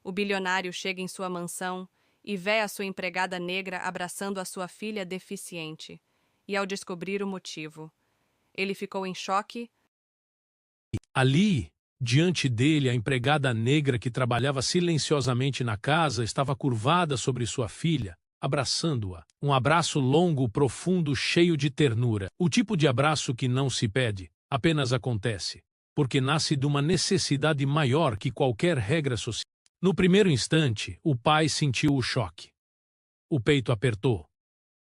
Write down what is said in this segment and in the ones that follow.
O bilionário chega em sua mansão e vê a sua empregada negra abraçando a sua filha deficiente. E ao descobrir o motivo, ele ficou em choque. Ali, diante dele, a empregada negra que trabalhava silenciosamente na casa estava curvada sobre sua filha, abraçando-a. Um abraço longo, profundo, cheio de ternura. O tipo de abraço que não se pede, apenas acontece, porque nasce de uma necessidade maior que qualquer regra social. No primeiro instante, o pai sentiu o choque. O peito apertou.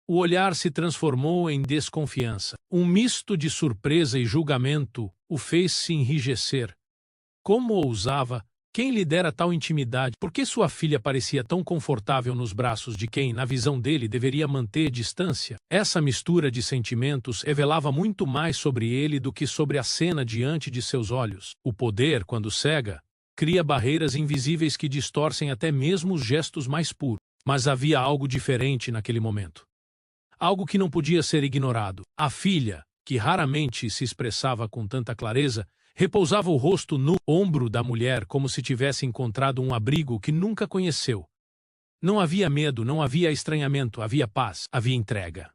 O olhar se transformou em desconfiança. Um misto de surpresa e julgamento o fez se enrijecer. Como ousava? Quem lhe dera tal intimidade? Por que sua filha parecia tão confortável nos braços de quem, na visão dele, deveria manter distância? Essa mistura de sentimentos revelava muito mais sobre ele do que sobre a cena diante de seus olhos. O poder, quando cega, cria barreiras invisíveis que distorcem até mesmo os gestos mais puros. Mas havia algo diferente naquele momento. Algo que não podia ser ignorado. A filha, que raramente se expressava com tanta clareza, repousava o rosto no ombro da mulher como se tivesse encontrado um abrigo que nunca conheceu. Não havia medo, não havia estranhamento, havia paz, havia entrega.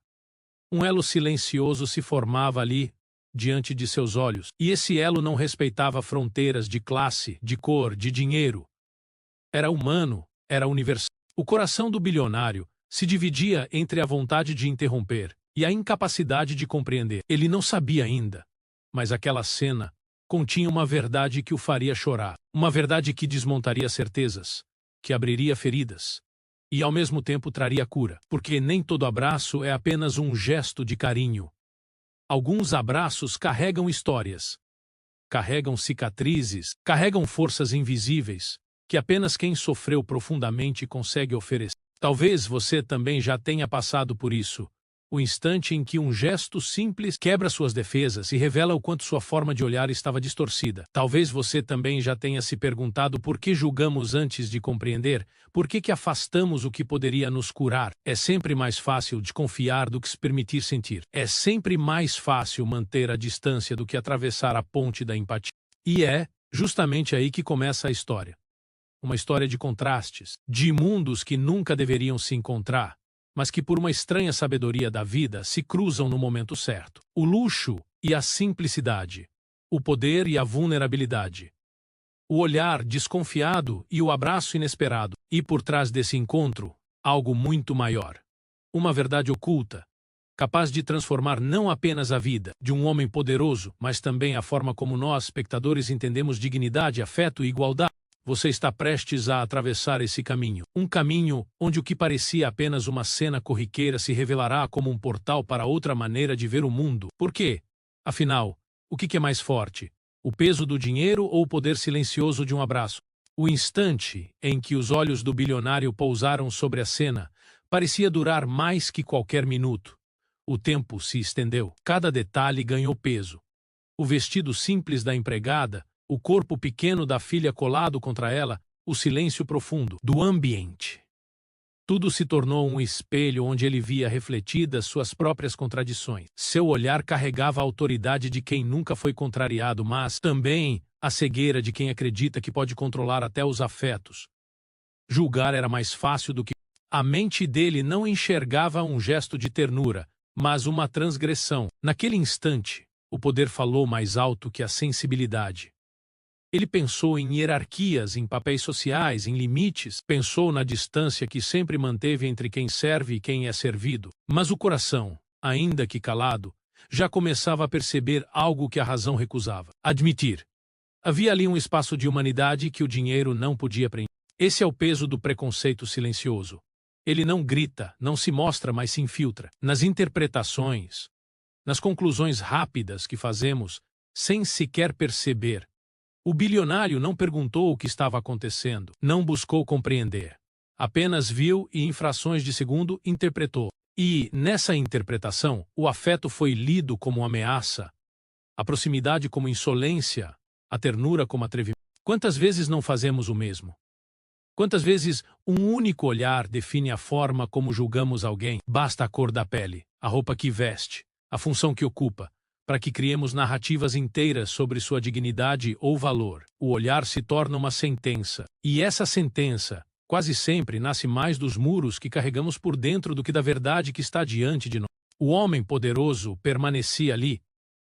Um elo silencioso se formava ali, diante de seus olhos, e esse elo não respeitava fronteiras de classe, de cor, de dinheiro. Era humano, era universal. O coração do bilionário se dividia entre a vontade de interromper e a incapacidade de compreender. Ele não sabia ainda, mas aquela cena continha uma verdade que o faria chorar, uma verdade que desmontaria certezas, que abriria feridas e ao mesmo tempo traria cura, porque nem todo abraço é apenas um gesto de carinho. Alguns abraços carregam histórias, carregam cicatrizes, carregam forças invisíveis que apenas quem sofreu profundamente consegue oferecer. Talvez você também já tenha passado por isso. O instante em que um gesto simples quebra suas defesas e revela o quanto sua forma de olhar estava distorcida. Talvez você também já tenha se perguntado por que julgamos antes de compreender, por que afastamos o que poderia nos curar. É sempre mais fácil desconfiar do que se permitir sentir. É sempre mais fácil manter a distância do que atravessar a ponte da empatia. E é justamente aí que começa a história. Uma história de contrastes, de mundos que nunca deveriam se encontrar, mas que por uma estranha sabedoria da vida se cruzam no momento certo. O luxo e a simplicidade, o poder e a vulnerabilidade, o olhar desconfiado e o abraço inesperado. E por trás desse encontro, algo muito maior. Uma verdade oculta, capaz de transformar não apenas a vida de um homem poderoso, mas também a forma como nós, espectadores, entendemos dignidade, afeto e igualdade. Você está prestes a atravessar esse caminho. Um caminho onde o que parecia apenas uma cena corriqueira se revelará como um portal para outra maneira de ver o mundo. Por quê? Afinal, o que é mais forte? O peso do dinheiro ou o poder silencioso de um abraço? O instante em que os olhos do bilionário pousaram sobre a cena parecia durar mais que qualquer minuto. O tempo se estendeu. Cada detalhe ganhou peso. O vestido simples da empregada, o corpo pequeno da filha colado contra ela, o silêncio profundo do ambiente. Tudo se tornou um espelho onde ele via refletidas suas próprias contradições. Seu olhar carregava a autoridade de quem nunca foi contrariado, mas também a cegueira de quem acredita que pode controlar até os afetos. Julgar era mais fácil do que... A mente dele não enxergava um gesto de ternura, mas uma transgressão. Naquele instante, o poder falou mais alto que a sensibilidade. Ele pensou em hierarquias, em papéis sociais, em limites, pensou na distância que sempre manteve entre quem serve e quem é servido. Mas o coração, ainda que calado, já começava a perceber algo que a razão recusava. Admitir. Havia ali um espaço de humanidade que o dinheiro não podia preencher. Esse é o peso do preconceito silencioso. Ele não grita, não se mostra, mas se infiltra. Nas interpretações, nas conclusões rápidas que fazemos, sem sequer perceber. O bilionário não perguntou o que estava acontecendo, não buscou compreender. Apenas viu e, em frações de segundo, interpretou. E, nessa interpretação, o afeto foi lido como ameaça, a proximidade como insolência, a ternura como atrevimento. Quantas vezes não fazemos o mesmo? Quantas vezes um único olhar define a forma como julgamos alguém? Basta a cor da pele, a roupa que veste, a função que ocupa. para que criemos narrativas inteiras sobre sua dignidade ou valor. O olhar se torna uma sentença, e essa sentença, quase sempre, nasce mais dos muros que carregamos por dentro do que da verdade que está diante de nós. O homem poderoso permanecia ali,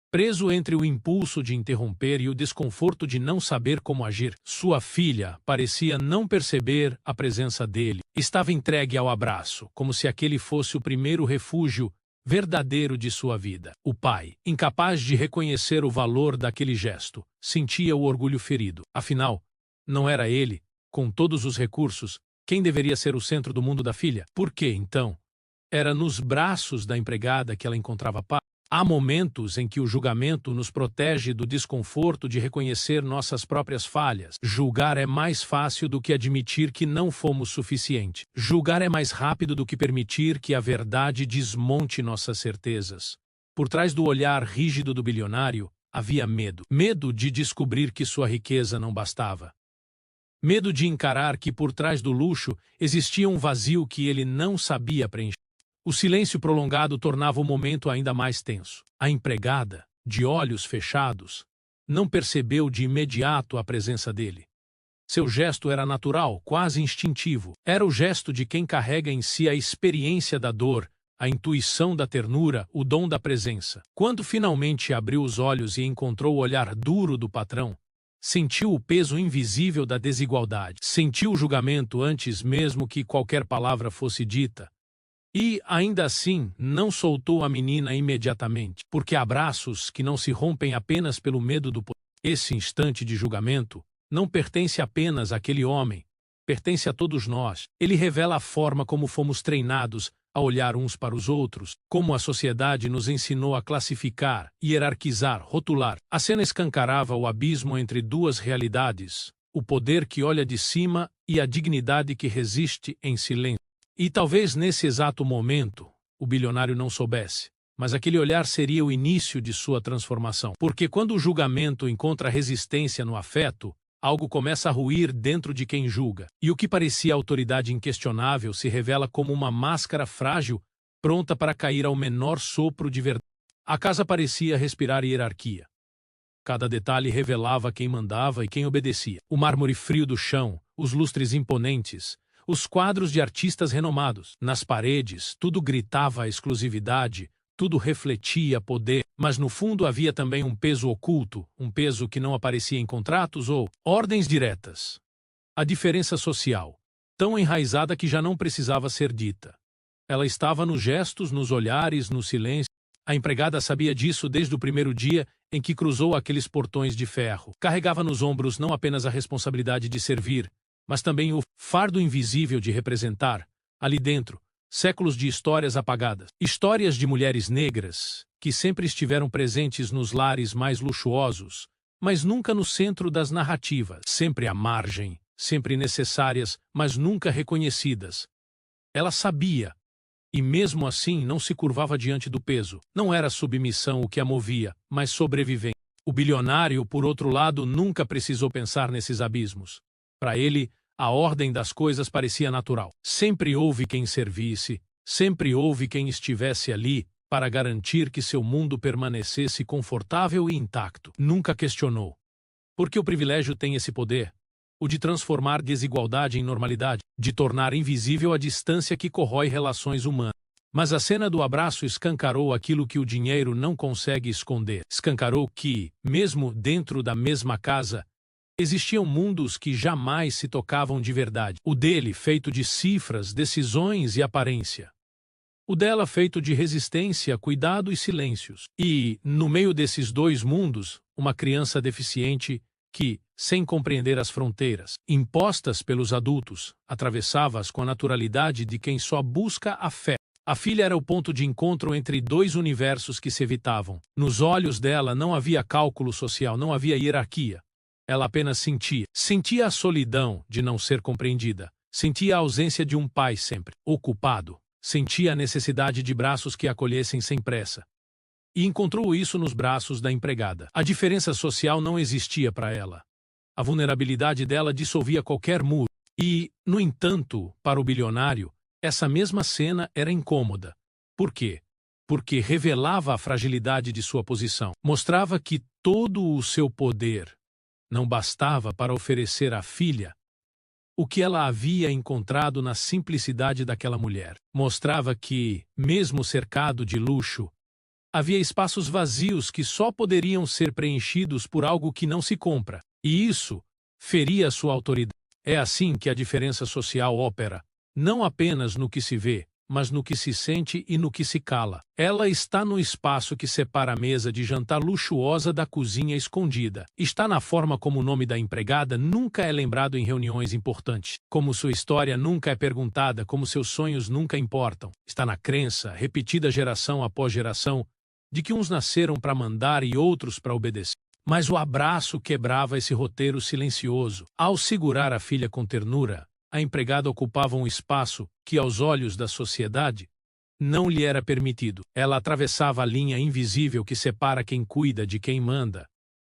preso entre o impulso de interromper e o desconforto de não saber como agir. Sua filha parecia não perceber a presença dele. Estava entregue ao abraço, como se aquele fosse o primeiro refúgio verdadeiro de sua vida. O pai, incapaz de reconhecer o valor daquele gesto, sentia o orgulho ferido. Afinal, não era ele, com todos os recursos, quem deveria ser o centro do mundo da filha? Por que, então? Era nos braços da empregada que ela encontrava paz. Há momentos em que o julgamento nos protege do desconforto de reconhecer nossas próprias falhas. Julgar é mais fácil do que admitir que não fomos suficiente. Julgar é mais rápido do que permitir que a verdade desmonte nossas certezas. Por trás do olhar rígido do bilionário, havia medo. Medo de descobrir que sua riqueza não bastava. Medo de encarar que por trás do luxo existia um vazio que ele não sabia preencher. O silêncio prolongado tornava o momento ainda mais tenso. A empregada, de olhos fechados, não percebeu de imediato a presença dele. Seu gesto era natural, quase instintivo. Era o gesto de quem carrega em si a experiência da dor, a intuição da ternura, o dom da presença. Quando finalmente abriu os olhos e encontrou o olhar duro do patrão, sentiu o peso invisível da desigualdade. Sentiu o julgamento antes mesmo que qualquer palavra fosse dita. E, ainda assim, não soltou a menina imediatamente, porque há abraços que não se rompem apenas pelo medo do poder. Esse instante de julgamento não pertence apenas àquele homem, pertence a todos nós. Ele revela a forma como fomos treinados a olhar uns para os outros, como a sociedade nos ensinou a classificar, hierarquizar, rotular. A cena escancarava o abismo entre duas realidades, o poder que olha de cima e a dignidade que resiste em silêncio. E talvez nesse exato momento o bilionário não soubesse, mas aquele olhar seria o início de sua transformação. Porque quando o julgamento encontra resistência no afeto, algo começa a ruir dentro de quem julga. E o que parecia autoridade inquestionável se revela como uma máscara frágil, pronta para cair ao menor sopro de verdade. A casa parecia respirar hierarquia. Cada detalhe revelava quem mandava e quem obedecia. O mármore frio do chão, os lustres imponentes, os quadros de artistas renomados. Nas paredes, tudo gritava a exclusividade, tudo refletia poder, mas no fundo havia também um peso oculto, um peso que não aparecia em contratos ou ordens diretas. A diferença social, tão enraizada que já não precisava ser dita. Ela estava nos gestos, nos olhares, no silêncio. A empregada sabia disso desde o primeiro dia em que cruzou aqueles portões de ferro. Carregava nos ombros não apenas a responsabilidade de servir, mas também o fardo invisível de representar, ali dentro, séculos de histórias apagadas. Histórias de mulheres negras, que sempre estiveram presentes nos lares mais luxuosos, mas nunca no centro das narrativas, sempre à margem, sempre necessárias, mas nunca reconhecidas. Ela sabia, e mesmo assim não se curvava diante do peso. Não era submissão o que a movia, mas sobrevivência. O bilionário, por outro lado, nunca precisou pensar nesses abismos. Para ele, a ordem das coisas parecia natural. Sempre houve quem servisse, sempre houve quem estivesse ali para garantir que seu mundo permanecesse confortável e intacto. Nunca questionou. Porque o privilégio tem esse poder, o de transformar desigualdade em normalidade, de tornar invisível a distância que corrói relações humanas. Mas a cena do abraço escancarou aquilo que o dinheiro não consegue esconder. Escancarou que, mesmo dentro da mesma casa, existiam mundos que jamais se tocavam de verdade. O dele feito de cifras, decisões e aparência. O dela feito de resistência, cuidado e silêncios. E, no meio desses dois mundos, uma criança deficiente que, sem compreender as fronteiras impostas pelos adultos, atravessava-as com a naturalidade de quem só busca a fé. A filha era o ponto de encontro entre dois universos que se evitavam. Nos olhos dela não havia cálculo social, não havia hierarquia. Ela apenas sentia. Sentia a solidão de não ser compreendida. Sentia a ausência de um pai sempre ocupado. Sentia a necessidade de braços que a acolhessem sem pressa. E encontrou isso nos braços da empregada. A diferença social não existia para ela. A vulnerabilidade dela dissolvia qualquer muro. E, no entanto, para o bilionário, essa mesma cena era incômoda. Por quê? porque revelava a fragilidade de sua posição. Mostrava que todo o seu poder não bastava para oferecer à filha o que ela havia encontrado na simplicidade daquela mulher. Mostrava que, mesmo cercado de luxo, havia espaços vazios que só poderiam ser preenchidos por algo que não se compra, e isso feria sua autoridade. É assim que a diferença social opera, não apenas no que se vê, mas no que se sente e no que se cala. Ela está no espaço que separa a mesa de jantar luxuosa da cozinha escondida. Está na forma como o nome da empregada nunca é lembrado em reuniões importantes, como sua história nunca é perguntada, como seus sonhos nunca importam. Está na crença, repetida geração após geração, de que uns nasceram para mandar e outros para obedecer. Mas o abraço quebrava esse roteiro silencioso. Ao segurar a filha com ternura, a empregada ocupava um espaço que, aos olhos da sociedade, não lhe era permitido. Ela atravessava a linha invisível que separa quem cuida de quem manda.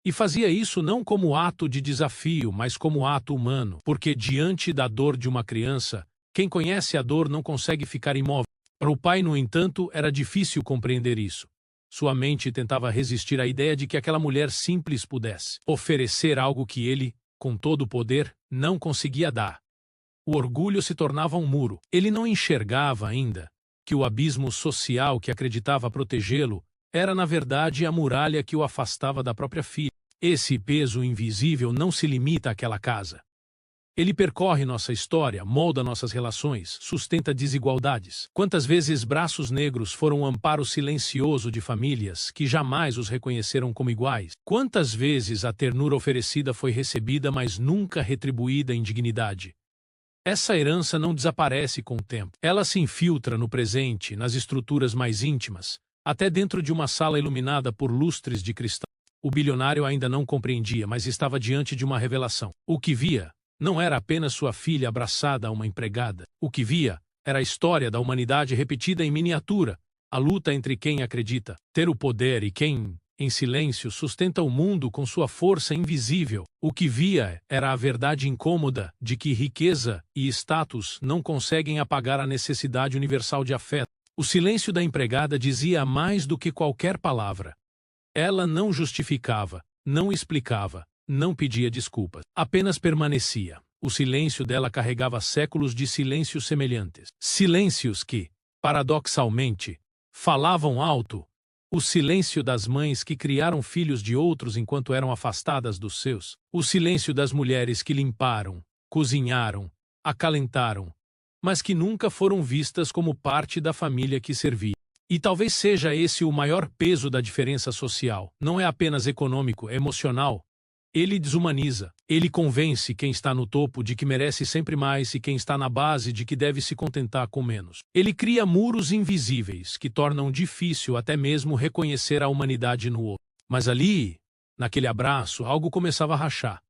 E fazia isso não como ato de desafio, mas como ato humano, porque diante da dor de uma criança, quem conhece a dor não consegue ficar imóvel. Para o pai, no entanto, era difícil compreender isso. Sua mente tentava resistir à ideia de que aquela mulher simples pudesse oferecer algo que ele, com todo o poder, não conseguia dar. O orgulho se tornava um muro. Ele não enxergava ainda que o abismo social que acreditava protegê-lo era, na verdade, a muralha que o afastava da própria filha. Esse peso invisível não se limita àquela casa. Ele percorre nossa história, molda nossas relações, sustenta desigualdades. Quantas vezes braços negros foram um amparo silencioso de famílias que jamais os reconheceram como iguais? Quantas vezes a ternura oferecida foi recebida, mas nunca retribuída em dignidade? Essa herança não desaparece com o tempo. Ela se infiltra no presente, nas estruturas mais íntimas, até dentro de uma sala iluminada por lustres de cristal. O bilionário ainda não compreendia, mas estava diante de uma revelação. O que via não era apenas sua filha abraçada a uma empregada. O que via era a história da humanidade repetida em miniatura, a luta entre quem acredita ter o poder e quem, em silêncio, sustenta o mundo com sua força invisível. O que via era a verdade incômoda de que riqueza e status não conseguem apagar a necessidade universal de afeto. O silêncio da empregada dizia mais do que qualquer palavra. Ela não justificava, não explicava, não pedia desculpas. Apenas permanecia. O silêncio dela carregava séculos de silêncios semelhantes. Silêncios que, paradoxalmente, falavam alto. O silêncio das mães que criaram filhos de outros enquanto eram afastadas dos seus. O silêncio das mulheres que limparam, cozinharam, acalentaram, mas que nunca foram vistas como parte da família que servia. E talvez seja esse o maior peso da diferença social. Não é apenas econômico, é emocional. Ele desumaniza. Ele convence quem está no topo de que merece sempre mais e quem está na base de que deve se contentar com menos. Ele cria muros invisíveis que tornam difícil até mesmo reconhecer a humanidade no outro. Mas ali, naquele abraço, algo começava a rachar,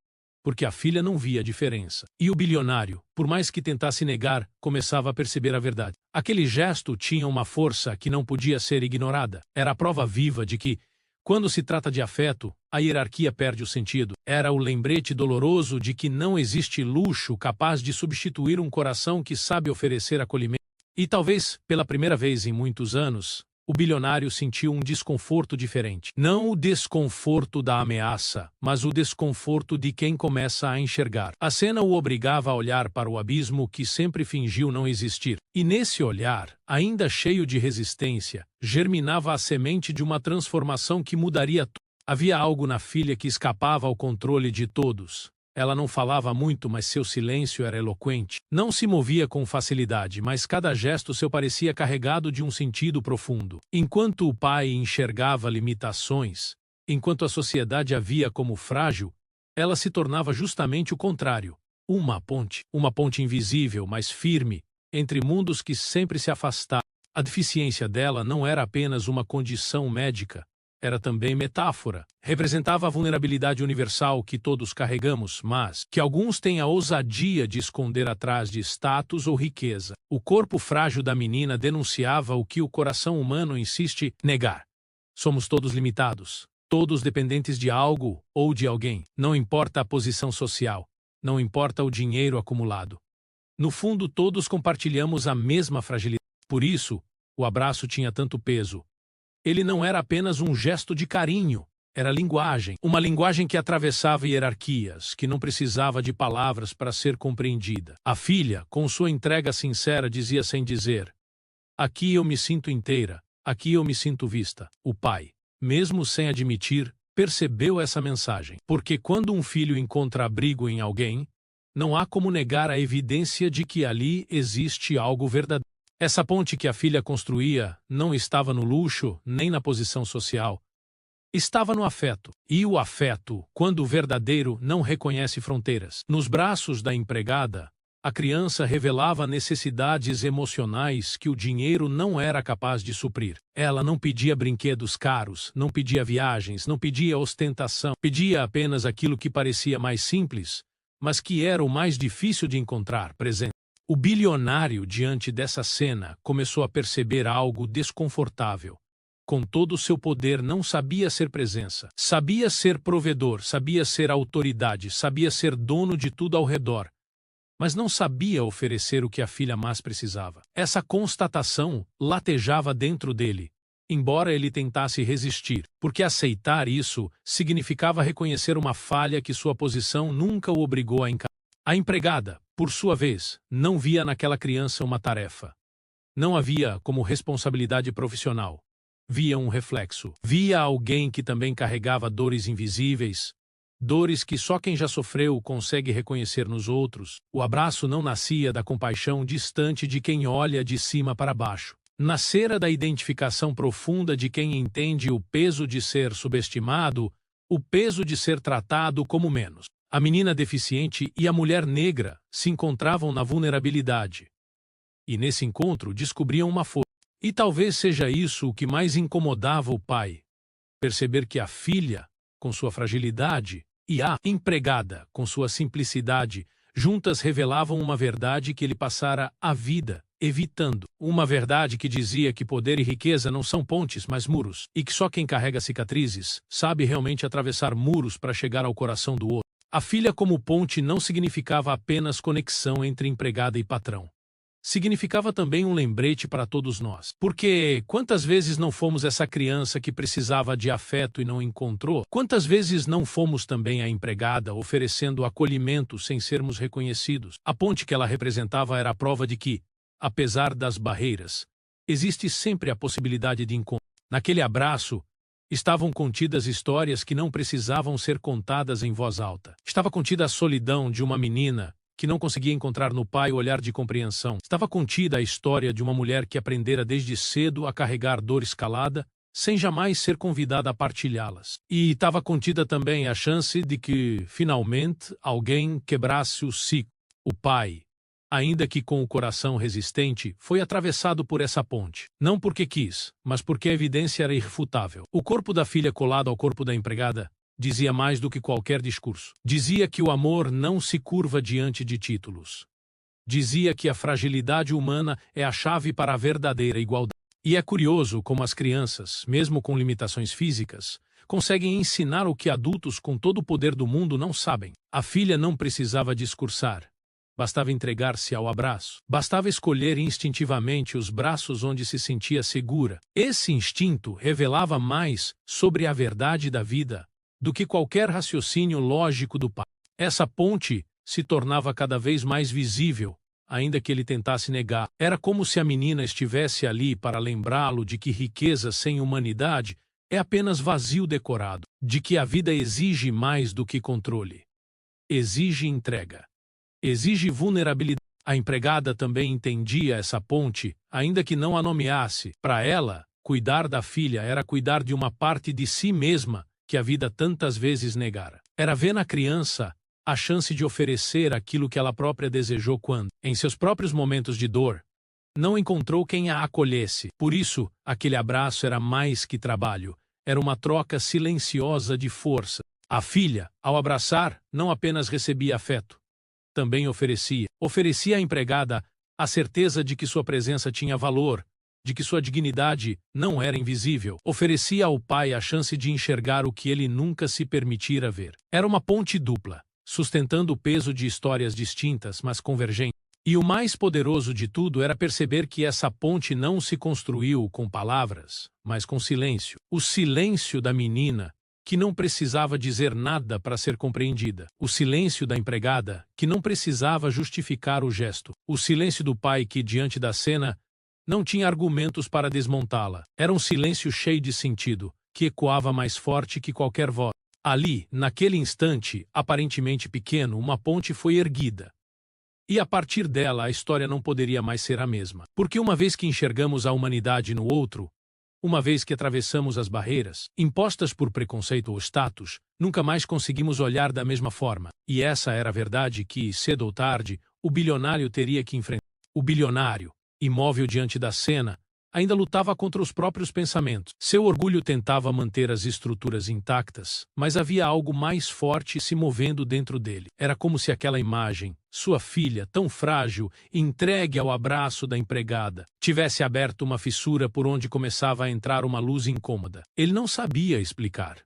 porque a filha não via a diferença. E o bilionário, por mais que tentasse negar, começava a perceber a verdade. Aquele gesto tinha uma força que não podia ser ignorada. Era a prova viva de que, quando se trata de afeto, a hierarquia perde o sentido. Era o lembrete doloroso de que não existe luxo capaz de substituir um coração que sabe oferecer acolhimento. E talvez, pela primeira vez em muitos anos, o bilionário sentiu um desconforto diferente. Não o desconforto da ameaça, mas o desconforto de quem começa a enxergar. A cena o obrigava a olhar para o abismo que sempre fingiu não existir. E nesse olhar, ainda cheio de resistência, germinava a semente de uma transformação que mudaria tudo. Havia algo na filha que escapava ao controle de todos. Ela não falava muito, mas seu silêncio era eloquente. Não se movia com facilidade, mas cada gesto seu parecia carregado de um sentido profundo. Enquanto o pai enxergava limitações, enquanto a sociedade a via como frágil, ela se tornava justamente o contrário. Uma ponte invisível, mas firme, entre mundos que sempre se afastaram. A deficiência dela não era apenas uma condição médica, era também metáfora. Representava a vulnerabilidade universal que todos carregamos, mas que alguns têm a ousadia de esconder atrás de status ou riqueza. O corpo frágil da menina denunciava o que o coração humano insiste negar. Somos todos limitados, todos dependentes de algo ou de alguém. Não importa a posição social, não importa o dinheiro acumulado. No fundo, todos compartilhamos a mesma fragilidade. Por isso, o abraço tinha tanto peso. Ele não era apenas um gesto de carinho, era linguagem. Uma linguagem que atravessava hierarquias, que não precisava de palavras para ser compreendida. A filha, com sua entrega sincera, dizia sem dizer: aqui eu me sinto inteira, aqui eu me sinto vista. O pai, mesmo sem admitir, percebeu essa mensagem. Porque quando um filho encontra abrigo em alguém, não há como negar a evidência de que ali existe algo verdadeiro. Essa ponte que a filha construía não estava no luxo nem na posição social. Estava no afeto. E o afeto, quando verdadeiro, não reconhece fronteiras. Nos braços da empregada, a criança revelava necessidades emocionais que o dinheiro não era capaz de suprir. Ela não pedia brinquedos caros, não pedia viagens, não pedia ostentação. Pedia apenas aquilo que parecia mais simples, mas que era o mais difícil de encontrar presente. O bilionário, diante dessa cena, começou a perceber algo desconfortável. Com todo o seu poder, não sabia ser presença. Sabia ser provedor, sabia ser autoridade, sabia ser dono de tudo ao redor, mas não sabia oferecer o que a filha mais precisava. Essa constatação latejava dentro dele, embora ele tentasse resistir, porque aceitar isso significava reconhecer uma falha que sua posição nunca o obrigou a encarar. A empregada, por sua vez, não via naquela criança uma tarefa. Não a via como responsabilidade profissional. Via um reflexo. Via alguém que também carregava dores invisíveis, dores que só quem já sofreu consegue reconhecer nos outros. O abraço não nascia da compaixão distante de quem olha de cima para baixo. Nascera da identificação profunda de quem entende o peso de ser subestimado, o peso de ser tratado como menos. A menina deficiente e a mulher negra se encontravam na vulnerabilidade. E nesse encontro descobriam uma força. E talvez seja isso o que mais incomodava o pai. Perceber que a filha, com sua fragilidade, e a empregada, com sua simplicidade, juntas revelavam uma verdade que ele passara a vida evitando. Uma verdade que dizia que poder e riqueza não são pontes, mas muros, e que só quem carrega cicatrizes sabe realmente atravessar muros para chegar ao coração do outro. A filha como ponte não significava apenas conexão entre empregada e patrão. Significava também um lembrete para todos nós. Porque quantas vezes não fomos essa criança que precisava de afeto e não encontrou? Quantas vezes não fomos também a empregada oferecendo acolhimento sem sermos reconhecidos? A ponte que ela representava era a prova de que, apesar das barreiras, existe sempre a possibilidade de encontro. Naquele abraço, estavam contidas histórias que não precisavam ser contadas em voz alta. Estava contida a solidão de uma menina que não conseguia encontrar no pai o olhar de compreensão. Estava contida a história de uma mulher que aprendera desde cedo a carregar dor escalada, sem jamais ser convidada a partilhá-las. E estava contida também a chance de que, finalmente, alguém quebrasse o ciclo. O pai, ainda que com o coração resistente, foi atravessado por essa ponte. Não porque quis, mas porque a evidência era irrefutável. O corpo da filha colado ao corpo da empregada dizia mais do que qualquer discurso. Dizia que o amor não se curva diante de títulos. Dizia que a fragilidade humana é a chave para a verdadeira igualdade. E é curioso como as crianças, mesmo com limitações físicas, conseguem ensinar o que adultos com todo o poder do mundo não sabem. A filha não precisava discursar. Bastava entregar-se ao abraço. Bastava escolher instintivamente os braços onde se sentia segura. Esse instinto revelava mais sobre a verdade da vida do que qualquer raciocínio lógico do pai. Essa ponte se tornava cada vez mais visível, ainda que ele tentasse negar. Era como se a menina estivesse ali para lembrá-lo de que riqueza sem humanidade é apenas vazio decorado, de que a vida exige mais do que controle. Exige entrega. Exige vulnerabilidade. A empregada também entendia essa ponte, ainda que não a nomeasse. Para ela, cuidar da filha era cuidar de uma parte de si mesma que a vida tantas vezes negara. Era ver na criança a chance de oferecer aquilo que ela própria desejou quando, em seus próprios momentos de dor, não encontrou quem a acolhesse. Por isso, aquele abraço era mais que trabalho, era uma troca silenciosa de força. A filha, ao abraçar, não apenas recebia afeto, também oferecia à empregada a certeza de que sua presença tinha valor, de que sua dignidade não era invisível. Oferecia ao pai a chance de enxergar o que ele nunca se permitira ver. Era uma ponte dupla, sustentando o peso de histórias distintas, mas convergentes. E o mais poderoso de tudo era perceber que essa ponte não se construiu com palavras, mas com silêncio. O silêncio da menina, que não precisava dizer nada para ser compreendida. O silêncio da empregada, que não precisava justificar o gesto. O silêncio do pai que, diante da cena, não tinha argumentos para desmontá-la. Era um silêncio cheio de sentido, que ecoava mais forte que qualquer voz. Ali, naquele instante, aparentemente pequeno, uma ponte foi erguida. E a partir dela a história não poderia mais ser a mesma. Porque uma vez que enxergamos a humanidade no outro, uma vez que atravessamos as barreiras, impostas por preconceito ou status, nunca mais conseguimos olhar da mesma forma. E essa era a verdade que, cedo ou tarde, o bilionário teria que enfrentar. O bilionário, imóvel diante da cena, ainda lutava contra os próprios pensamentos. Seu orgulho tentava manter as estruturas intactas, mas havia algo mais forte se movendo dentro dele. Era como se aquela imagem, sua filha, tão frágil, entregue ao abraço da empregada, tivesse aberto uma fissura por onde começava a entrar uma luz incômoda. Ele não sabia explicar,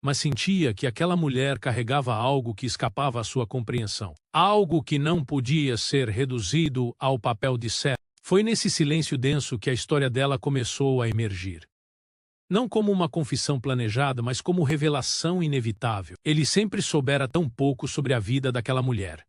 mas sentia que aquela mulher carregava algo que escapava à sua compreensão. Algo que não podia ser reduzido ao papel de servo. Foi nesse silêncio denso que a história dela começou a emergir. Não como uma confissão planejada, mas como revelação inevitável. Ele sempre soubera tão pouco sobre a vida daquela mulher.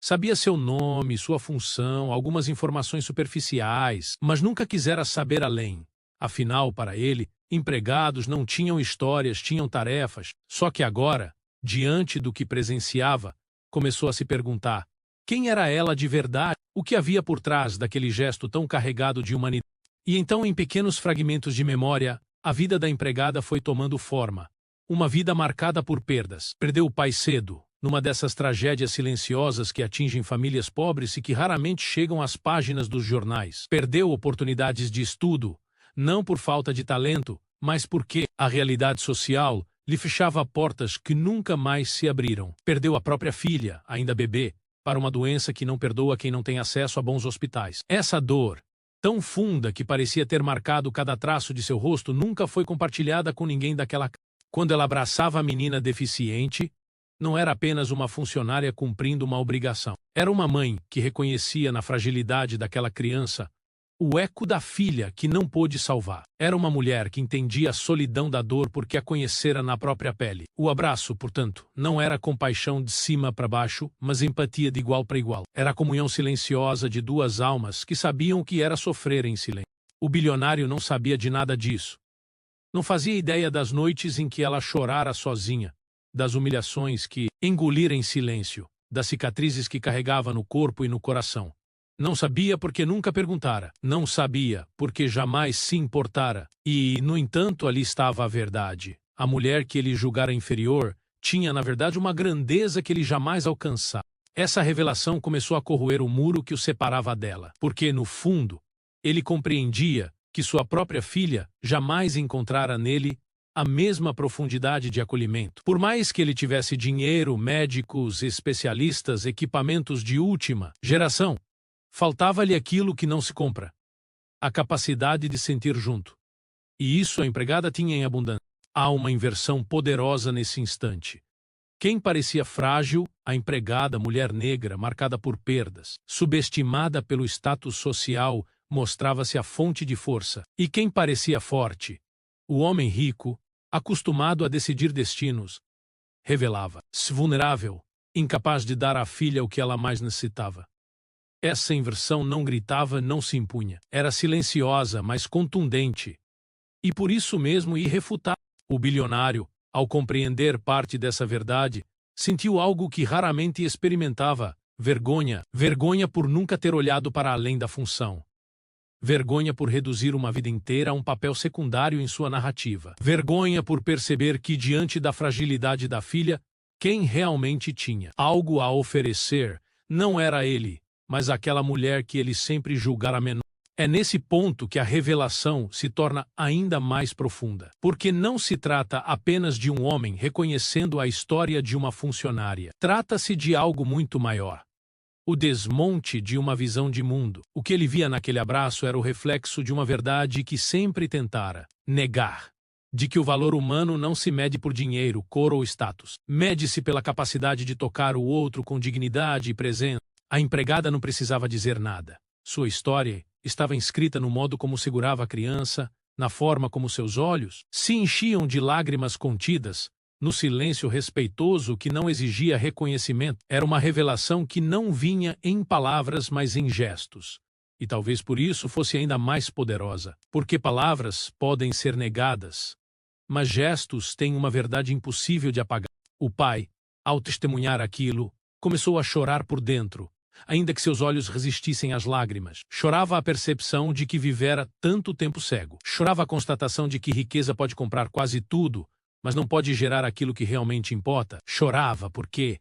Sabia seu nome, sua função, algumas informações superficiais, mas nunca quisera saber além. Afinal, para ele, empregados não tinham histórias, tinham tarefas. Só que agora, diante do que presenciava, começou a se perguntar: quem era ela de verdade? O que havia por trás daquele gesto tão carregado de humanidade? E então, em pequenos fragmentos de memória, a vida da empregada foi tomando forma. Uma vida marcada por perdas. Perdeu o pai cedo, numa dessas tragédias silenciosas que atingem famílias pobres e que raramente chegam às páginas dos jornais. Perdeu oportunidades de estudo, não por falta de talento, mas porque a realidade social lhe fechava portas que nunca mais se abriram. Perdeu a própria filha, ainda bebê, para uma doença que não perdoa quem não tem acesso a bons hospitais. Essa dor, tão funda que parecia ter marcado cada traço de seu rosto, nunca foi compartilhada com ninguém daquela casa. Quando ela abraçava a menina deficiente, não era apenas uma funcionária cumprindo uma obrigação. Era uma mãe que reconhecia na fragilidade daquela criança o eco da filha que não pôde salvar. Era uma mulher que entendia a solidão da dor porque a conhecera na própria pele. O abraço, portanto, não era compaixão de cima para baixo, mas empatia de igual para igual. Era a comunhão silenciosa de duas almas que sabiam o que era sofrer em silêncio. O bilionário não sabia de nada disso. Não fazia ideia das noites em que ela chorara sozinha, das humilhações que engolira em silêncio, das cicatrizes que carregava no corpo e no coração. Não sabia porque nunca perguntara. Não sabia porque jamais se importara. E, no entanto, ali estava a verdade. A mulher que ele julgara inferior tinha, na verdade, uma grandeza que ele jamais alcançara. Essa revelação começou a corroer o muro que o separava dela. Porque, no fundo, ele compreendia que sua própria filha jamais encontrara nele a mesma profundidade de acolhimento. Por mais que ele tivesse dinheiro, médicos, especialistas, equipamentos de última geração, faltava-lhe aquilo que não se compra: a capacidade de sentir junto. E isso a empregada tinha em abundância. Há uma inversão poderosa nesse instante. Quem parecia frágil, a empregada, mulher negra, marcada por perdas, subestimada pelo status social, mostrava-se a fonte de força. E quem parecia forte, o homem rico, acostumado a decidir destinos, revelava-se vulnerável, incapaz de dar à filha o que ela mais necessitava. Essa inversão não gritava, não se impunha. Era silenciosa, mas contundente. E por isso mesmo irrefutável. O bilionário, ao compreender parte dessa verdade, sentiu algo que raramente experimentava: vergonha. Vergonha por nunca ter olhado para além da função. Vergonha por reduzir uma vida inteira a um papel secundário em sua narrativa. Vergonha por perceber que, diante da fragilidade da filha, quem realmente tinha algo a oferecer não era ele, mas aquela mulher que ele sempre julgara menor. É nesse ponto que a revelação se torna ainda mais profunda. Porque não se trata apenas de um homem reconhecendo a história de uma funcionária. Trata-se de algo muito maior. O desmonte de uma visão de mundo. O que ele via naquele abraço era o reflexo de uma verdade que sempre tentara negar. De que o valor humano não se mede por dinheiro, cor ou status. Mede-se pela capacidade de tocar o outro com dignidade e presença. A empregada não precisava dizer nada. Sua história estava inscrita no modo como segurava a criança, na forma como seus olhos se enchiam de lágrimas contidas, no silêncio respeitoso que não exigia reconhecimento. Era uma revelação que não vinha em palavras, mas em gestos. E talvez por isso fosse ainda mais poderosa, porque palavras podem ser negadas, mas gestos têm uma verdade impossível de apagar. O pai, ao testemunhar aquilo, começou a chorar por dentro, ainda que seus olhos resistissem às lágrimas. Chorava a percepção de que vivera tanto tempo cego. Chorava a constatação de que riqueza pode comprar quase tudo, mas não pode gerar aquilo que realmente importa. Chorava porque,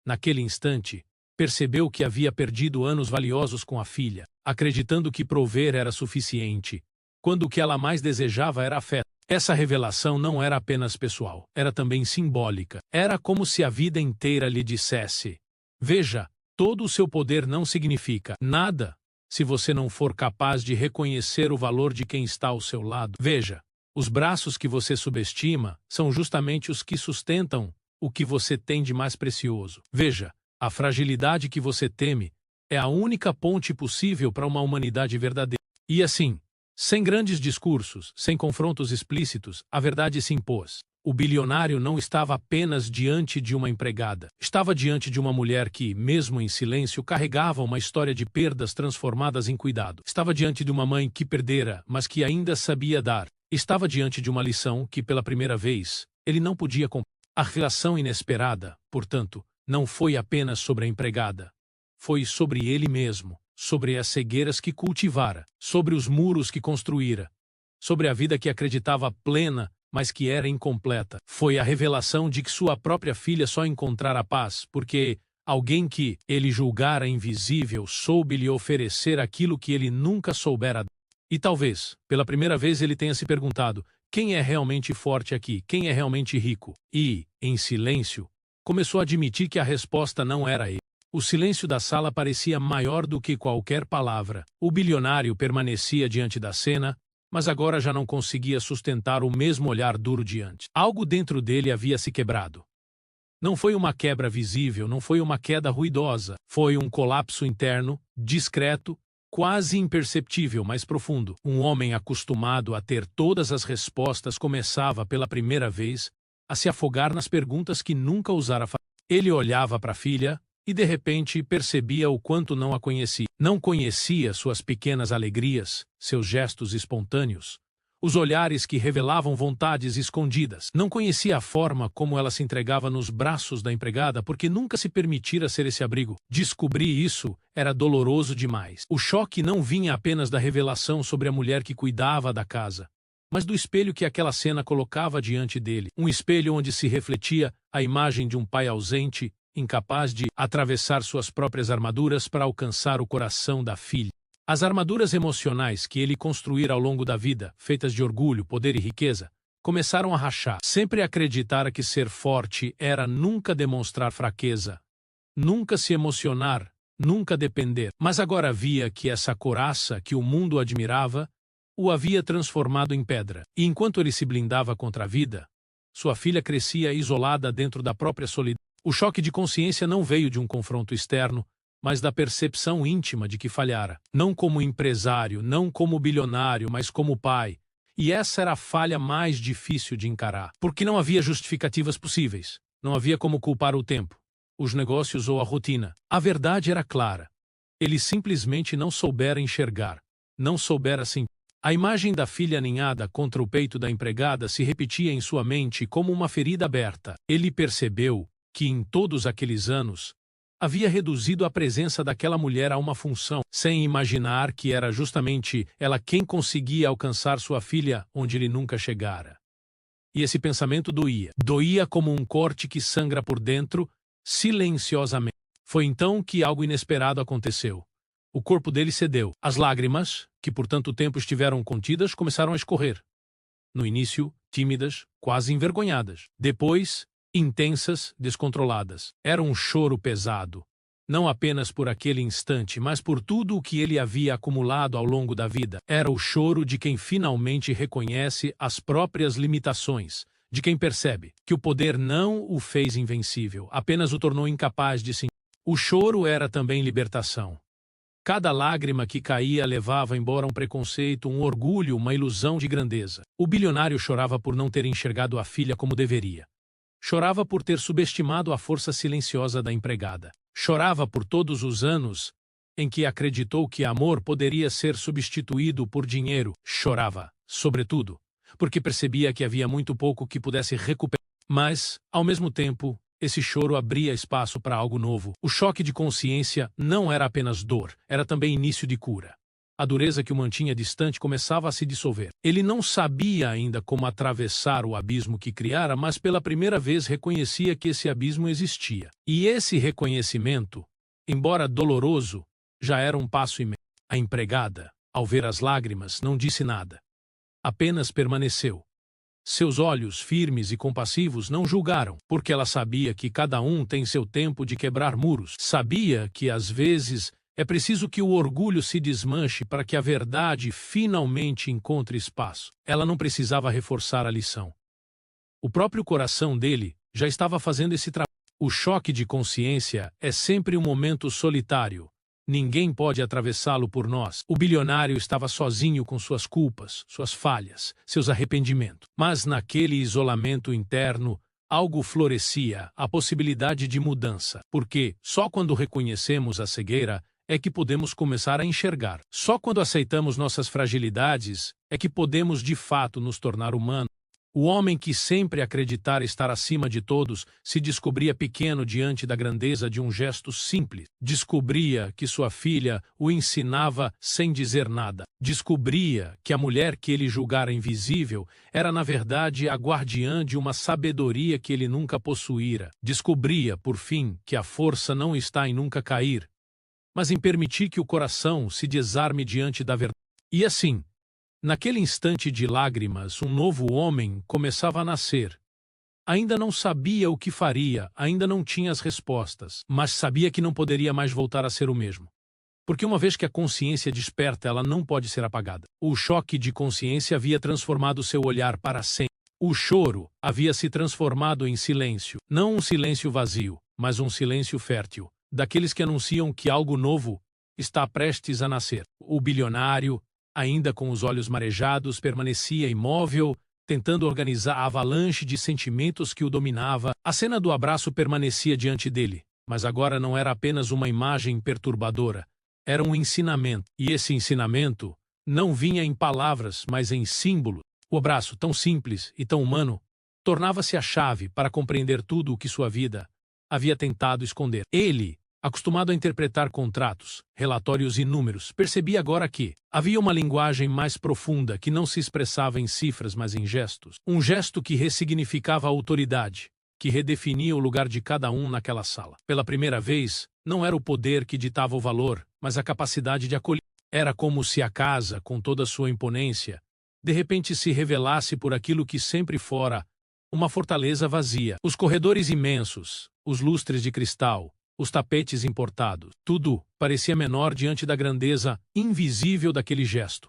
naquele instante, percebeu que havia perdido anos valiosos com a filha, acreditando que prover era suficiente, quando o que ela mais desejava era afeto. Essa revelação não era apenas pessoal, era também simbólica. Era como se a vida inteira lhe dissesse: veja, todo o seu poder não significa nada se você não for capaz de reconhecer o valor de quem está ao seu lado. Veja, os braços que você subestima são justamente os que sustentam o que você tem de mais precioso. Veja, a fragilidade que você teme é a única ponte possível para uma humanidade verdadeira. E assim, sem grandes discursos, sem confrontos explícitos, a verdade se impôs. O bilionário não estava apenas diante de uma empregada. Estava diante de uma mulher que, mesmo em silêncio, carregava uma história de perdas transformadas em cuidado. Estava diante de uma mãe que perdera, mas que ainda sabia dar. Estava diante de uma lição que, pela primeira vez, ele não podia compreender. A relação inesperada, portanto, não foi apenas sobre a empregada. Foi sobre ele mesmo. Sobre as cegueiras que cultivara, sobre os muros que construíra, sobre a vida que acreditava plena, mas que era incompleta. Foi a revelação de que sua própria filha só encontrara paz porque alguém que ele julgara invisível soube lhe oferecer aquilo que ele nunca soubera dar. E talvez, pela primeira vez, ele tenha se perguntado: quem é realmente forte aqui? Quem é realmente rico? E, em silêncio, começou a admitir que a resposta não era ele. O silêncio da sala parecia maior do que qualquer palavra. O bilionário permanecia diante da cena, mas agora já não conseguia sustentar o mesmo olhar duro de antes. Algo dentro dele havia se quebrado. Não foi uma quebra visível, não foi uma queda ruidosa. Foi um colapso interno, discreto, quase imperceptível, mas profundo. Um homem acostumado a ter todas as respostas começava pela primeira vez a se afogar nas perguntas que nunca ousara fazer. Ele olhava para a filha e de repente percebia o quanto não a conhecia. Não conhecia suas pequenas alegrias, seus gestos espontâneos, os olhares que revelavam vontades escondidas. Não conhecia a forma como ela se entregava nos braços da empregada porque nunca se permitira ser esse abrigo. Descobrir isso era doloroso demais. O choque não vinha apenas da revelação sobre a mulher que cuidava da casa, mas do espelho que aquela cena colocava diante dele. Um espelho onde se refletia a imagem de um pai ausente, incapaz de atravessar suas próprias armaduras para alcançar o coração da filha. As armaduras emocionais que ele construíra ao longo da vida, feitas de orgulho, poder e riqueza, começaram a rachar. Sempre acreditara que ser forte era nunca demonstrar fraqueza, nunca se emocionar, nunca depender. Mas agora via que essa coraça que o mundo admirava o havia transformado em pedra. E enquanto ele se blindava contra a vida, sua filha crescia isolada dentro da própria solidão. O choque de consciência não veio de um confronto externo, mas da percepção íntima de que falhara. Não como empresário, não como bilionário, mas como pai. E essa era a falha mais difícil de encarar. Porque não havia justificativas possíveis. Não havia como culpar o tempo, os negócios ou a rotina. A verdade era clara. Ele simplesmente não soubera enxergar. Não soubera sentir. A imagem da filha aninhada contra o peito da empregada se repetia em sua mente como uma ferida aberta. Ele percebeu que em todos aqueles anos havia reduzido a presença daquela mulher a uma função, sem imaginar que era justamente ela quem conseguia alcançar sua filha onde ele nunca chegara. E esse pensamento doía. Doía como um corte que sangra por dentro, silenciosamente. Foi então que algo inesperado aconteceu. O corpo dele cedeu. As lágrimas, que por tanto tempo estiveram contidas, começaram a escorrer. No início, tímidas, quase envergonhadas. Depois, intensas, descontroladas. Era um choro pesado, não apenas por aquele instante, mas por tudo o que ele havia acumulado ao longo da vida. Era o choro de quem finalmente reconhece as próprias limitações, de quem percebe que o poder não o fez invencível, apenas o tornou incapaz de sentir. O choro era também libertação. Cada lágrima que caía levava embora um preconceito, um orgulho, uma ilusão de grandeza. O bilionário chorava por não ter enxergado a filha como deveria. Chorava por ter subestimado a força silenciosa da empregada. Chorava por todos os anos em que acreditou que amor poderia ser substituído por dinheiro. Chorava, sobretudo, porque percebia que havia muito pouco que pudesse recuperar. Mas, ao mesmo tempo, esse choro abria espaço para algo novo. O choque de consciência não era apenas dor, era também início de cura. A dureza que o mantinha distante começava a se dissolver. Ele não sabia ainda como atravessar o abismo que criara, mas pela primeira vez reconhecia que esse abismo existia. E esse reconhecimento, embora doloroso, já era um passo imenso. A empregada, ao ver as lágrimas, não disse nada. Apenas permaneceu. Seus olhos, firmes e compassivos, não julgaram, porque ela sabia que cada um tem seu tempo de quebrar muros. Sabia que, às vezes, é preciso que o orgulho se desmanche para que a verdade finalmente encontre espaço. Ela não precisava reforçar a lição. O próprio coração dele já estava fazendo esse trabalho. O choque de consciência é sempre um momento solitário. Ninguém pode atravessá-lo por nós. O bilionário estava sozinho com suas culpas, suas falhas, seus arrependimentos. Mas naquele isolamento interno, algo florescia, a possibilidade de mudança. Porque só quando reconhecemos a cegueira é que podemos começar a enxergar. Só quando aceitamos nossas fragilidades é que podemos de fato nos tornar humanos. O homem que sempre acreditara estar acima de todos se descobria pequeno diante da grandeza de um gesto simples. Descobria que sua filha o ensinava sem dizer nada. Descobria que a mulher que ele julgara invisível era, na verdade, a guardiã de uma sabedoria que ele nunca possuíra. Descobria, por fim, que a força não está em nunca cair, mas em permitir que o coração se desarme diante da verdade. E assim, naquele instante de lágrimas, um novo homem começava a nascer. Ainda não sabia o que faria, ainda não tinha as respostas, mas sabia que não poderia mais voltar a ser o mesmo. Porque uma vez que a consciência desperta, ela não pode ser apagada. O choque de consciência havia transformado seu olhar para sempre. O choro havia se transformado em silêncio. Não um silêncio vazio, mas um silêncio fértil, daqueles que anunciam que algo novo está prestes a nascer. O bilionário, ainda com os olhos marejados, permanecia imóvel, tentando organizar a avalanche de sentimentos que o dominava. A cena do abraço permanecia diante dele, mas agora não era apenas uma imagem perturbadora, era um ensinamento. E esse ensinamento não vinha em palavras, mas em símbolo. O abraço, tão simples e tão humano, tornava-se a chave para compreender tudo o que sua vida havia tentado esconder. Ele, acostumado a interpretar contratos, relatórios e números, percebia agora que havia uma linguagem mais profunda que não se expressava em cifras, mas em gestos. Um gesto que ressignificava a autoridade, que redefinia o lugar de cada um naquela sala. Pela primeira vez, não era o poder que ditava o valor, mas a capacidade de acolher. Era como se a casa, com toda a sua imponência, de repente se revelasse por aquilo que sempre fora uma fortaleza vazia. Os corredores imensos, os lustres de cristal, os tapetes importados, tudo parecia menor diante da grandeza invisível daquele gesto.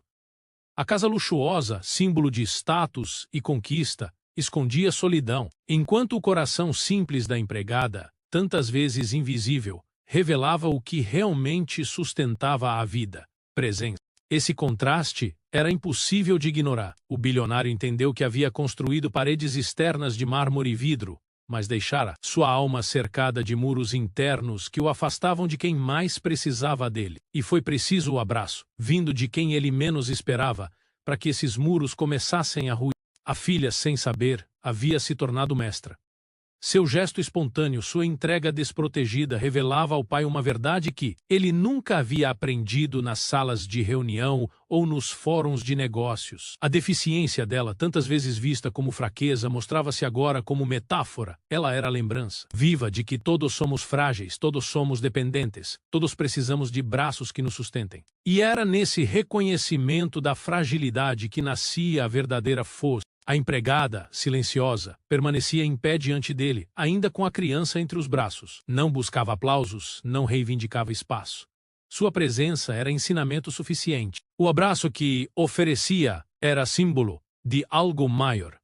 A casa luxuosa, símbolo de status e conquista, escondia solidão, enquanto o coração simples da empregada, tantas vezes invisível, revelava o que realmente sustentava a vida, presença. Esse contraste era impossível de ignorar. O bilionário entendeu que havia construído paredes externas de mármore e vidro, mas deixara sua alma cercada de muros internos que o afastavam de quem mais precisava dele. E foi preciso o abraço, vindo de quem ele menos esperava, para que esses muros começassem a ruir. A filha, sem saber, havia se tornado mestra. Seu gesto espontâneo, sua entrega desprotegida revelava ao pai uma verdade que ele nunca havia aprendido nas salas de reunião ou nos fóruns de negócios. A deficiência dela, tantas vezes vista como fraqueza, mostrava-se agora como metáfora. Ela era a lembrança viva de que todos somos frágeis, todos somos dependentes, todos precisamos de braços que nos sustentem. E era nesse reconhecimento da fragilidade que nascia a verdadeira força. A empregada, silenciosa, permanecia em pé diante dele, ainda com a criança entre os braços. Não buscava aplausos, não reivindicava espaço. Sua presença era ensinamento suficiente. O abraço que oferecia era símbolo de algo maior.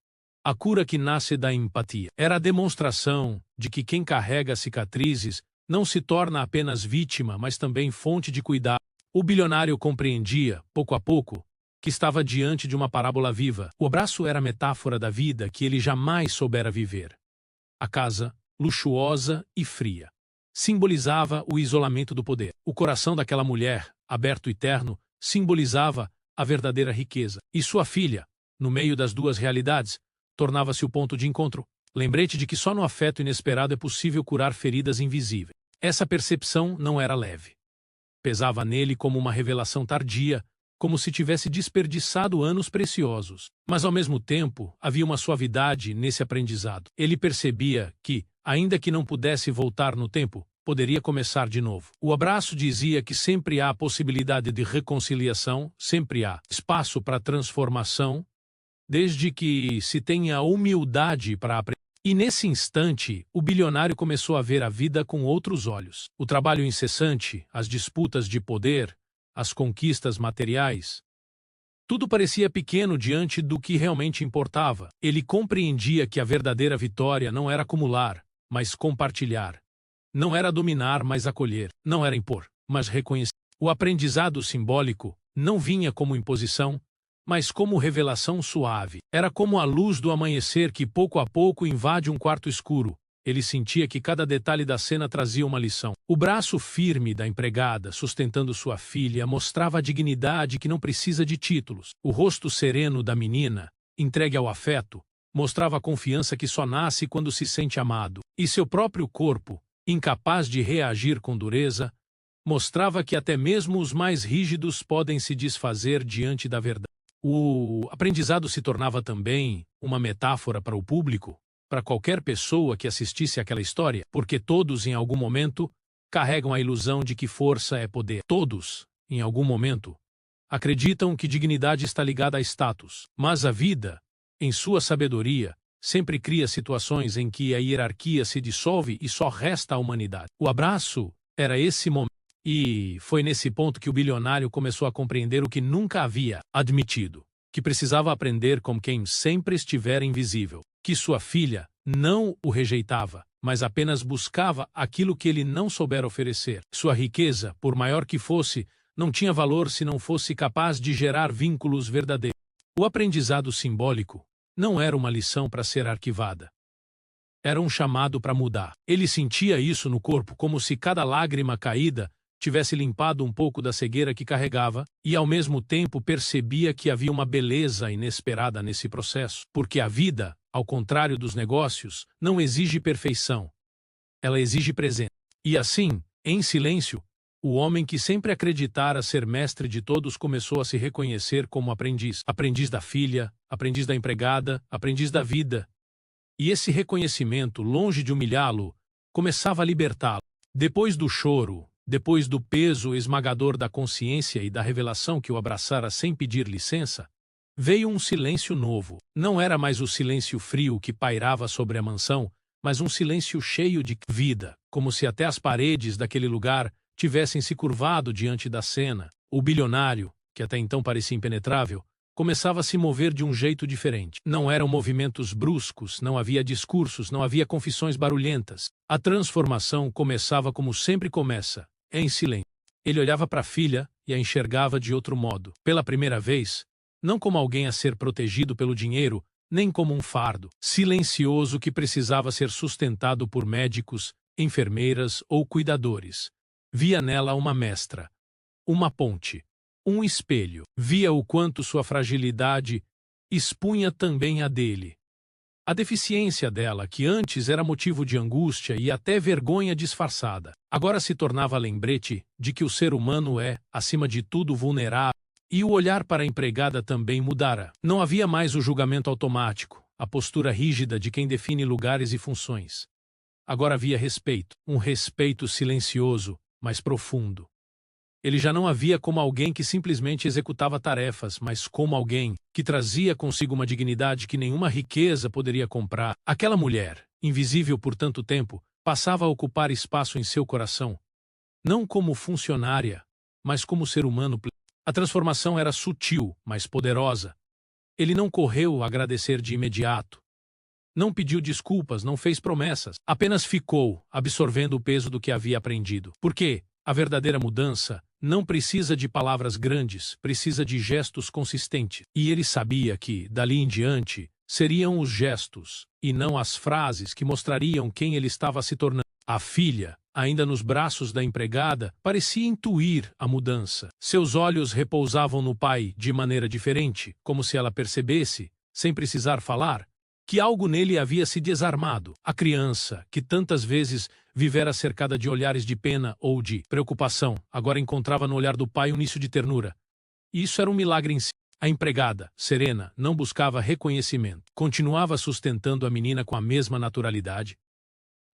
A cura que nasce da empatia. Era a demonstração de que quem carrega cicatrizes não se torna apenas vítima, mas também fonte de cuidado. O bilionário compreendia, pouco a pouco, que estava diante de uma parábola viva. O abraço era a metáfora da vida que ele jamais soubera viver. A casa, luxuosa e fria, simbolizava o isolamento do poder. O coração daquela mulher, aberto e terno, simbolizava a verdadeira riqueza. E sua filha, no meio das duas realidades, tornava-se o ponto de encontro. Lembrete de que só no afeto inesperado é possível curar feridas invisíveis. Essa percepção não era leve. Pesava nele como uma revelação tardia, como se tivesse desperdiçado anos preciosos. Mas, ao mesmo tempo, havia uma suavidade nesse aprendizado. Ele percebia que, ainda que não pudesse voltar no tempo, poderia começar de novo. O abraço dizia que sempre há possibilidade de reconciliação, sempre há espaço para transformação, desde que se tenha humildade para aprender. E nesse instante, o bilionário começou a ver a vida com outros olhos. O trabalho incessante, as disputas de poder, as conquistas materiais. Tudo parecia pequeno diante do que realmente importava. Ele compreendia que a verdadeira vitória não era acumular, mas compartilhar. Não era dominar, mas acolher. Não era impor, mas reconhecer. O aprendizado simbólico não vinha como imposição, mas como revelação suave. Era como a luz do amanhecer que pouco a pouco invade um quarto escuro. Ele sentia que cada detalhe da cena trazia uma lição. O braço firme da empregada, sustentando sua filha, mostrava a dignidade que não precisa de títulos. O rosto sereno da menina, entregue ao afeto, mostrava a confiança que só nasce quando se sente amado. E seu próprio corpo, incapaz de reagir com dureza, mostrava que até mesmo os mais rígidos podem se desfazer diante da verdade. O aprendizado se tornava também uma metáfora para o público, para qualquer pessoa que assistisse àquela história, porque todos, em algum momento, carregam a ilusão de que força é poder. Todos, em algum momento, acreditam que dignidade está ligada a status. Mas a vida, em sua sabedoria, sempre cria situações em que a hierarquia se dissolve e só resta a humanidade. O abraço era esse momento. E foi nesse ponto que o bilionário começou a compreender o que nunca havia admitido, que precisava aprender com quem sempre estivera invisível, que sua filha não o rejeitava, mas apenas buscava aquilo que ele não soubera oferecer. Sua riqueza, por maior que fosse, não tinha valor se não fosse capaz de gerar vínculos verdadeiros. O aprendizado simbólico não era uma lição para ser arquivada. Era um chamado para mudar. Ele sentia isso no corpo, como se cada lágrima caída tivesse limpado um pouco da cegueira que carregava, e ao mesmo tempo percebia que havia uma beleza inesperada nesse processo, porque a vida, ao contrário dos negócios, não exige perfeição. Ela exige presença. E assim, em silêncio, o homem que sempre acreditara ser mestre de todos começou a se reconhecer como aprendiz. Aprendiz da filha, aprendiz da empregada, aprendiz da vida. E esse reconhecimento, longe de humilhá-lo, começava a libertá-lo. Depois do choro, depois do peso esmagador da consciência e da revelação que o abraçara sem pedir licença, veio um silêncio novo. Não era mais o silêncio frio que pairava sobre a mansão, mas um silêncio cheio de vida, como se até as paredes daquele lugar tivessem se curvado diante da cena. O bilionário, que até então parecia impenetrável, começava a se mover de um jeito diferente. Não eram movimentos bruscos, não havia discursos, não havia confissões barulhentas. A transformação começava como sempre começa, em silêncio. Ele olhava para a filha e a enxergava de outro modo. Pela primeira vez, não como alguém a ser protegido pelo dinheiro, nem como um fardo silencioso que precisava ser sustentado por médicos, enfermeiras ou cuidadores. Via nela uma mestra, uma ponte, um espelho. Via o quanto sua fragilidade expunha também a dele. A deficiência dela, que antes era motivo de angústia e até vergonha disfarçada, agora se tornava lembrete de que o ser humano é, acima de tudo, vulnerável. E o olhar para a empregada também mudara. Não havia mais o julgamento automático, a postura rígida de quem define lugares e funções. Agora havia respeito, um respeito silencioso, mas profundo. Ele já não a via como alguém que simplesmente executava tarefas, mas como alguém que trazia consigo uma dignidade que nenhuma riqueza poderia comprar. Aquela mulher, invisível por tanto tempo, passava a ocupar espaço em seu coração, não como funcionária, mas como ser humano pleno. A transformação era sutil, mas poderosa. Ele não correu a agradecer de imediato. Não pediu desculpas, não fez promessas. Apenas ficou, absorvendo o peso do que havia aprendido. Porque a verdadeira mudança não precisa de palavras grandes, precisa de gestos consistentes. E ele sabia que, dali em diante, seriam os gestos, e não as frases, que mostrariam quem ele estava se tornando. A filha, ainda nos braços da empregada, parecia intuir a mudança. Seus olhos repousavam no pai de maneira diferente, como se ela percebesse, sem precisar falar, que algo nele havia se desarmado. A criança, que tantas vezes vivera cercada de olhares de pena ou de preocupação, agora encontrava no olhar do pai um início de ternura. E isso era um milagre em si. A empregada, serena, não buscava reconhecimento. Continuava sustentando a menina com a mesma naturalidade,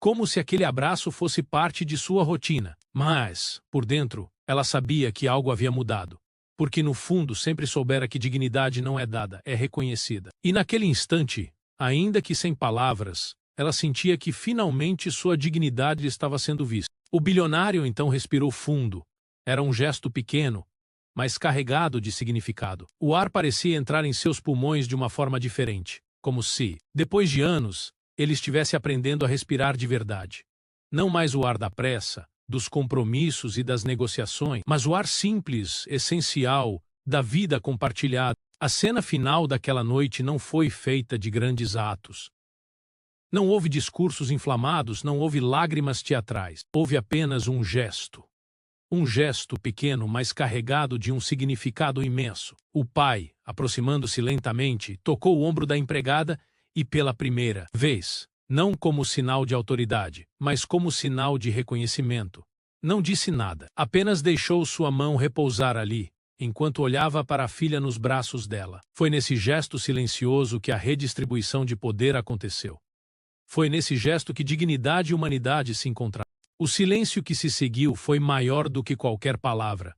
como se aquele abraço fosse parte de sua rotina. Mas, por dentro, ela sabia que algo havia mudado. Porque no fundo sempre soubera que dignidade não é dada, é reconhecida. E naquele instante, ainda que sem palavras, ela sentia que finalmente sua dignidade estava sendo vista. O bilionário então respirou fundo. Era um gesto pequeno, mas carregado de significado. O ar parecia entrar em seus pulmões de uma forma diferente, como se, depois de anos, ele estivesse aprendendo a respirar de verdade. Não mais o ar da pressa, dos compromissos e das negociações, mas o ar simples, essencial, da vida compartilhada. A cena final daquela noite não foi feita de grandes atos. Não houve discursos inflamados, não houve lágrimas teatrais. Houve apenas um gesto. Um gesto pequeno, mas carregado de um significado imenso. O pai, aproximando-se lentamente, tocou o ombro da empregada e, pela primeira vez, não como sinal de autoridade, mas como sinal de reconhecimento, não disse nada. Apenas deixou sua mão repousar ali, enquanto olhava para a filha nos braços dela. Foi nesse gesto silencioso que a redistribuição de poder aconteceu. Foi nesse gesto que dignidade e humanidade se encontraram. O silêncio que se seguiu foi maior do que qualquer palavra.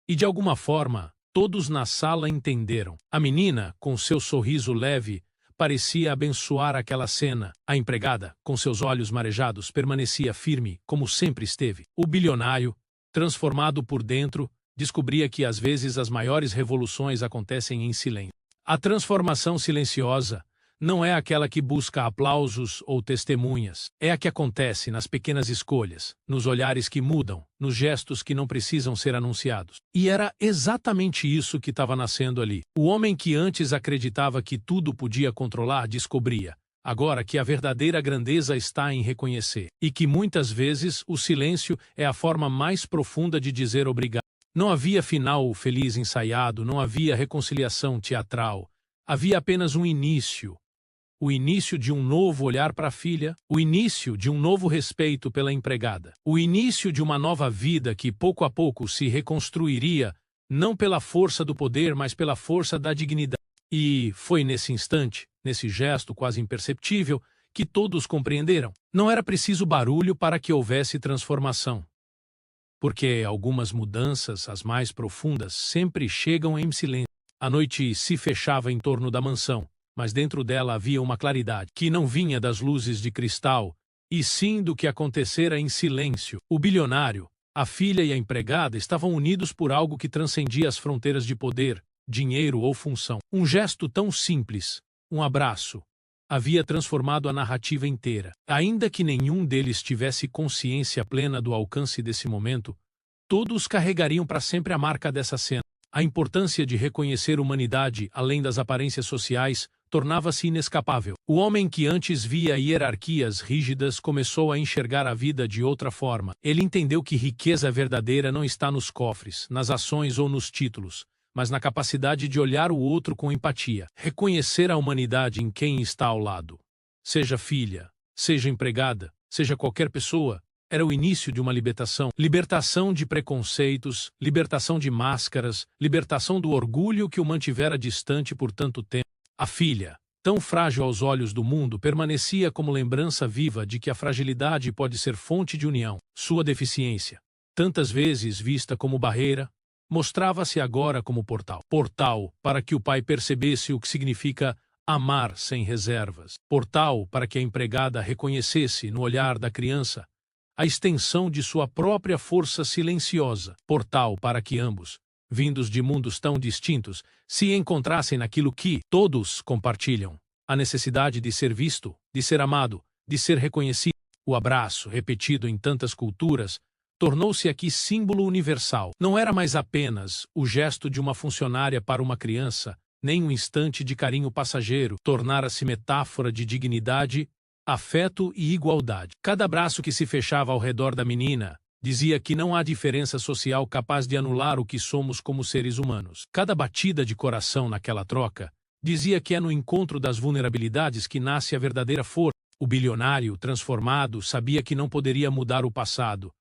E, de alguma forma, todos na sala entenderam. A menina, com seu sorriso leve, parecia abençoar aquela cena. A empregada, com seus olhos marejados, permanecia firme, como sempre esteve. O bilionário, transformado por dentro, descobria que às vezes as maiores revoluções acontecem em silêncio. A transformação silenciosa não é aquela que busca aplausos ou testemunhas. É a que acontece nas pequenas escolhas, nos olhares que mudam, nos gestos que não precisam ser anunciados. E era exatamente isso que estava nascendo ali. O homem que antes acreditava que tudo podia controlar descobria, agora, que a verdadeira grandeza está em reconhecer. E que muitas vezes o silêncio é a forma mais profunda de dizer obrigado. Não havia final feliz ensaiado, não havia reconciliação teatral. Havia apenas um início. O início de um novo olhar para a filha, o início de um novo respeito pela empregada, o início de uma nova vida que pouco a pouco se reconstruiria, não pela força do poder, mas pela força da dignidade. E foi nesse instante, nesse gesto quase imperceptível, que todos compreenderam. Não era preciso barulho para que houvesse transformação. Porque algumas mudanças, as mais profundas, sempre chegam em silêncio. A noite se fechava em torno da mansão, mas dentro dela havia uma claridade que não vinha das luzes de cristal, e sim do que acontecera em silêncio. O bilionário, a filha e a empregada estavam unidos por algo que transcendia as fronteiras de poder, dinheiro ou função. Um gesto tão simples, um abraço, havia transformado a narrativa inteira. Ainda que nenhum deles tivesse consciência plena do alcance desse momento, todos carregariam para sempre a marca dessa cena. A importância de reconhecer humanidade além das aparências sociais tornava-se inescapável. O homem que antes via hierarquias rígidas começou a enxergar a vida de outra forma. Ele entendeu que riqueza verdadeira não está nos cofres, nas ações ou nos títulos, mas na capacidade de olhar o outro com empatia, reconhecer a humanidade em quem está ao lado. Seja filha, seja empregada, seja qualquer pessoa, era o início de uma libertação. Libertação de preconceitos, libertação de máscaras, libertação do orgulho que o mantivera distante por tanto tempo. A filha, tão frágil aos olhos do mundo, permanecia como lembrança viva de que a fragilidade pode ser fonte de união. Sua deficiência, tantas vezes vista como barreira, mostrava-se agora como portal. Portal para que o pai percebesse o que significa amar sem reservas. Portal para que a empregada reconhecesse no olhar da criança a extensão de sua própria força silenciosa. Portal para que ambos, vindos de mundos tão distintos, se encontrassem naquilo que todos compartilham: a necessidade de ser visto, de ser amado, de ser reconhecido. O abraço, repetido em tantas culturas, tornou-se aqui símbolo universal. Não era mais apenas o gesto de uma funcionária para uma criança, nem um instante de carinho passageiro, tornara-se metáfora de dignidade, afeto e igualdade. Cada abraço que se fechava ao redor da menina dizia que não há diferença social capaz de anular o que somos como seres humanos. Cada batida de coração naquela troca dizia que é no encontro das vulnerabilidades que nasce a verdadeira força. O bilionário, transformado, sabia que não poderia mudar o passado,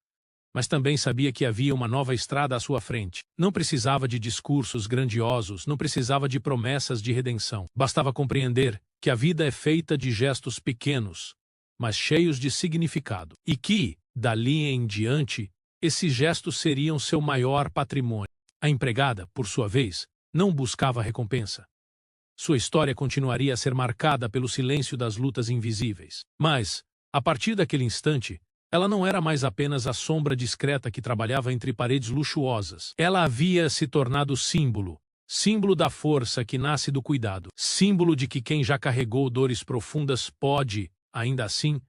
mas também sabia que havia uma nova estrada à sua frente. Não precisava de discursos grandiosos, não precisava de promessas de redenção. Bastava compreender que a vida é feita de gestos pequenos, mas cheios de significado, e que, dali em diante, esses gestos seriam seu maior patrimônio. A empregada, por sua vez, não buscava recompensa. Sua história continuaria a ser marcada pelo silêncio das lutas invisíveis. Mas, a partir daquele instante, ela não era mais apenas a sombra discreta que trabalhava entre paredes luxuosas. Ela havia se tornado símbolo da força que nasce do cuidado, símbolo de que quem já carregou dores profundas pode, ainda assim,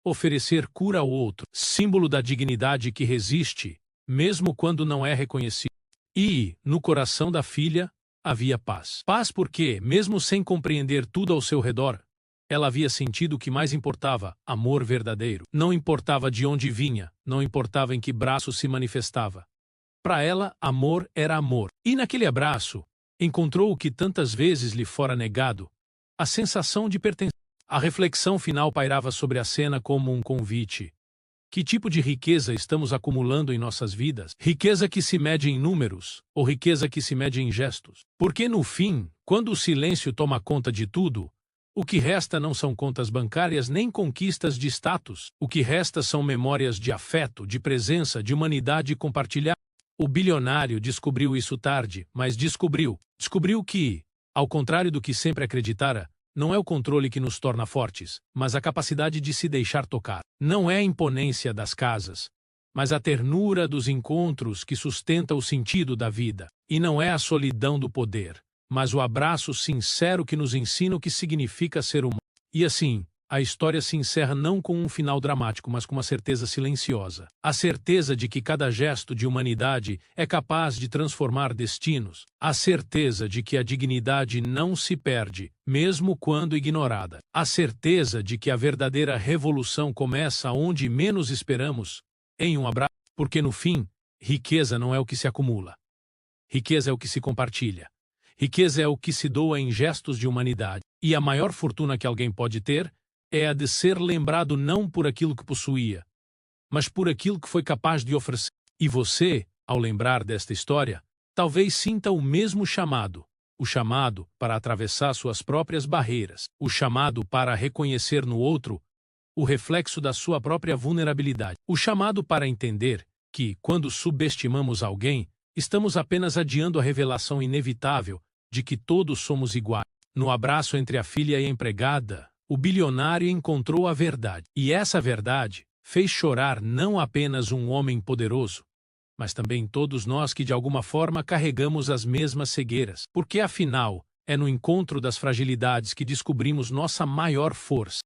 oferecer cura ao outro, símbolo da dignidade que resiste, mesmo quando não é reconhecido. E, no coração da filha, havia paz. Paz porque, mesmo sem compreender tudo ao seu redor, ela havia sentido o que mais importava, amor verdadeiro. Não importava de onde vinha, não importava em que braço se manifestava. Para ela, amor era amor. E naquele abraço, encontrou o que tantas vezes lhe fora negado, a sensação de pertencer. A reflexão final pairava sobre a cena como um convite. Que tipo de riqueza estamos acumulando em nossas vidas? Riqueza que se mede em números, ou riqueza que se mede em gestos? Porque no fim, quando o silêncio toma conta de tudo, o que resta não são contas bancárias nem conquistas de status. O que resta são memórias de afeto, de presença, de humanidade compartilhada. O bilionário descobriu isso tarde, mas descobriu que, ao contrário do que sempre acreditara, não é o controle que nos torna fortes, mas a capacidade de se deixar tocar. Não é a imponência das casas, mas a ternura dos encontros que sustenta o sentido da vida. E não é a solidão do poder, mas o abraço sincero que nos ensina o que significa ser humano. E assim, a história se encerra não com um final dramático, mas com uma certeza silenciosa. A certeza de que cada gesto de humanidade é capaz de transformar destinos. A certeza de que a dignidade não se perde, mesmo quando ignorada. A certeza de que a verdadeira revolução começa onde menos esperamos, em um abraço. Porque no fim, riqueza não é o que se acumula. Riqueza é o que se compartilha. Riqueza é o que se doa em gestos de humanidade. E a maior fortuna que alguém pode ter é a de ser lembrado não por aquilo que possuía, mas por aquilo que foi capaz de oferecer. E você, ao lembrar desta história, talvez sinta o mesmo chamado, o chamado para atravessar suas próprias barreiras, o chamado para reconhecer no outro o reflexo da sua própria vulnerabilidade, o chamado para entender que, quando subestimamos alguém, estamos apenas adiando a revelação inevitável de que todos somos iguais. No abraço entre a filha e a empregada, o bilionário encontrou a verdade. E essa verdade fez chorar não apenas um homem poderoso, mas também todos nós que de alguma forma carregamos as mesmas cegueiras. Porque afinal, é no encontro das fragilidades que descobrimos nossa maior força.